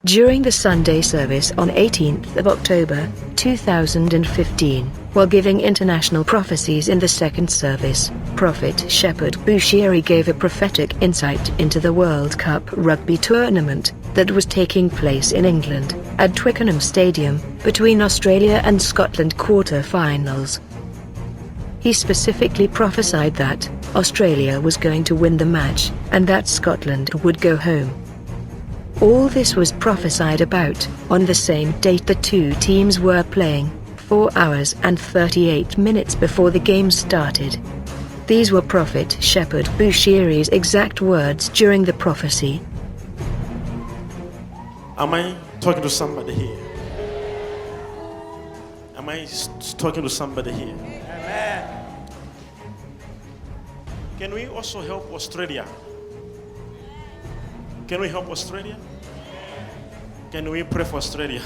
During the Sunday service on 18th of October, 2015, while giving international prophecies in the second service, Prophet Shepherd Bushiri gave a prophetic insight into the World Cup rugby tournament that was taking place in England, at Twickenham Stadium, between Australia and Scotland quarter-finals. He specifically prophesied that Australia was going to win the match, and that Scotland would go home. All this was prophesied about on the same date the two teams were playing, 4 hours and 38 minutes before the game started. These were Prophet Shepherd Bushiri's exact words during the prophecy. Am I talking to somebody here? Am I talking to somebody here? Amen. Can we also help Australia? Can we help Australia? Can we pray for Australia?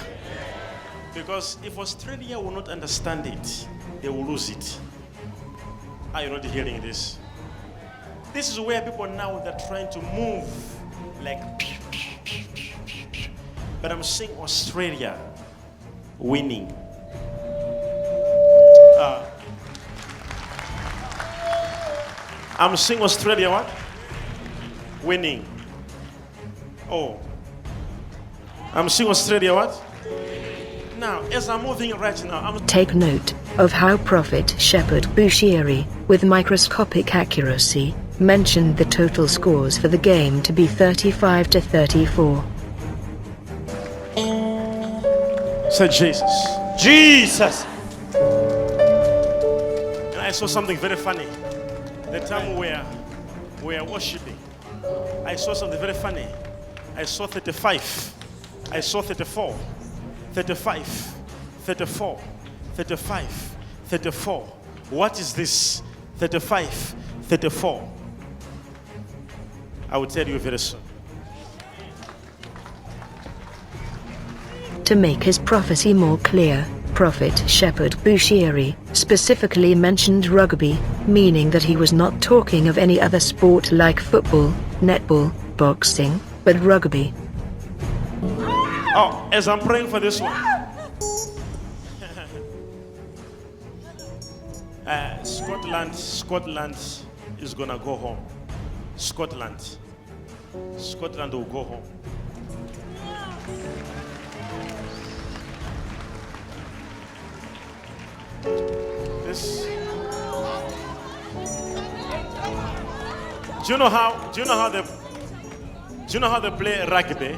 Because if Australia will not understand it, they will lose it. Are you not hearing this? This is where people now they're trying to move like. But I'm seeing Australia winning. I'm seeing Australia what? Winning. Oh. I'm seeing Australia what? Now, as I'm moving right now, Take note of how Prophet Shepherd Bushiri, with microscopic accuracy, mentioned the total scores for the game to be 35-34. Say Jesus. Jesus! And I saw something very funny. The time we are worshiping, I saw something very funny. I saw 35. I saw 34. 35. 34. 35. 34. What is this? 35. 34. I will tell you very soon. To make his prophecy more clear, Prophet Shepherd Bushiri specifically mentioned rugby, meaning that he was not talking of any other sport like football, netball, boxing, but rugby. Oh, as I'm praying for this one. Scotland is gonna go home. Scotland will go home. This. Do you know how they play rugby?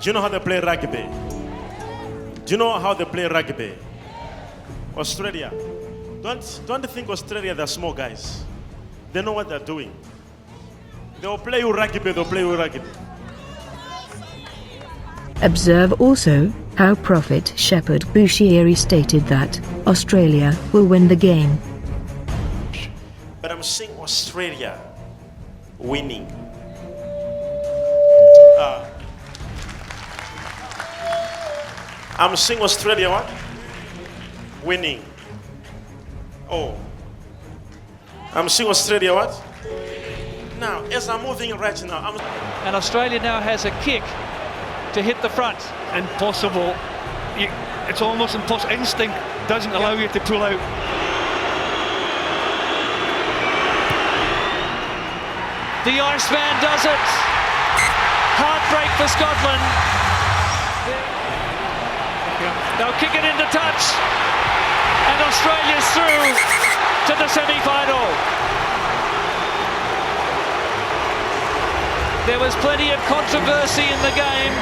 Do you know how they play rugby? Do you know how they play rugby? Australia. Don't think Australia, they're small guys. They know what they're doing. They'll play you rugby. Observe also how Prophet Shepherd Bushiri stated that Australia will win the game. But I'm seeing Australia winning. I'm seeing Australia what? Winning. Oh. I'm seeing Australia what? Now, as I'm moving right now, and Australia now has a kick to hit the front. Impossible. It's almost impossible. Instinct doesn't allow you to pull out. The Iceman does it. Heartbreak for Scotland. They'll kick it into touch. And Australia's through to the semi-final. There was plenty of controversy in the game,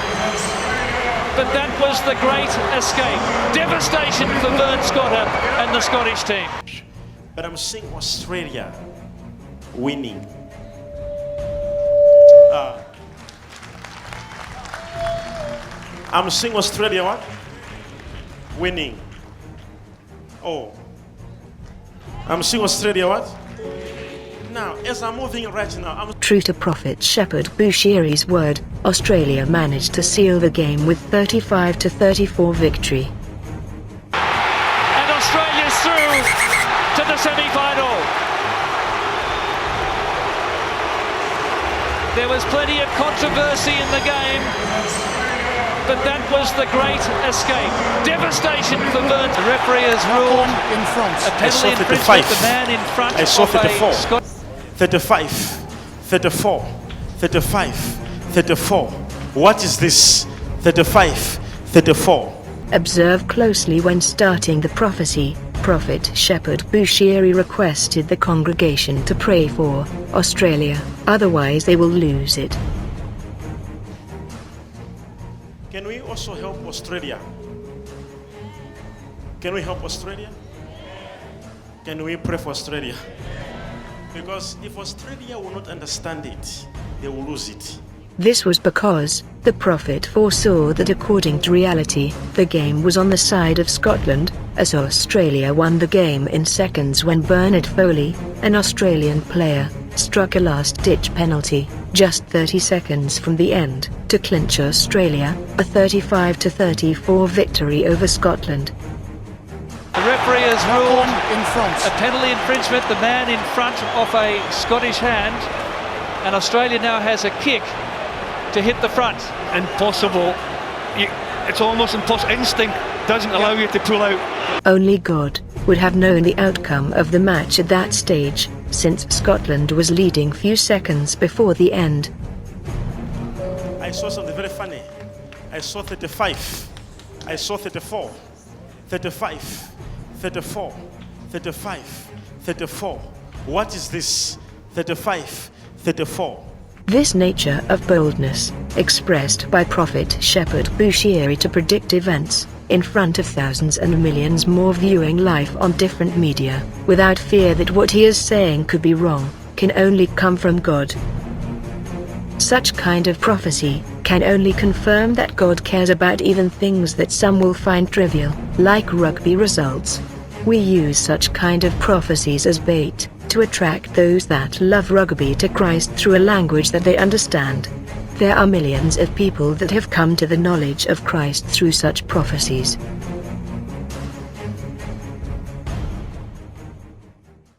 but that was the great escape. Devastation for Vern Scotter and the Scottish team. But I'm seeing Australia winning. I'm seeing Australia what? Winning. Oh. I'm seeing Australia what? Now, as I'm moving right now, True to Prophet Shepherd Bushiri's word, Australia managed to seal the game with 35-34 victory. And Australia's through to the semi-final. There was plenty of controversy in the game, but that was the great escape. Devastation for Burns. The referee has ruled in front. a penalty I saw infringement. 35. The man in front I saw of a 34. Scot- 35, 34, 35, 34. What is this? 35, 34. Observe closely when starting the prophecy. Prophet Shepherd Bushiri requested the congregation to pray for Australia, otherwise they will lose it. Can we also help Australia? Can we help Australia? Can we pray for Australia? Because if Australia will not understand it, they will lose it. This was because the prophet foresaw that according to reality, the game was on the side of Scotland, as Australia won the game in seconds when Bernard Foley, an Australian player, struck a last-ditch penalty, just 30 seconds from the end, to clinch Australia a 35-34 victory over Scotland. The referee has ruled In front. a penalty infringement. The man in front of a Scottish hand, and Australia now has a kick to hit the front. Impossible. It's almost impossible. Instinct doesn't allow you to pull out. Only God would have known the outcome of the match at that stage, since Scotland was leading few seconds before the end. I saw something very funny. I saw 35. I saw 34. 35. 34. 35. 34. What is this? 35. 34. This nature of boldness, expressed by Prophet Shepherd Bushiri to predict events, in front of thousands and millions more viewing life on different media, without fear that what he is saying could be wrong, can only come from God. Such kind of prophecy can only confirm that God cares about even things that some will find trivial, like rugby results. We use such kind of prophecies as bait, to attract those that love rugby to Christ through a language that they understand. There are millions of people that have come to the knowledge of Christ through such prophecies.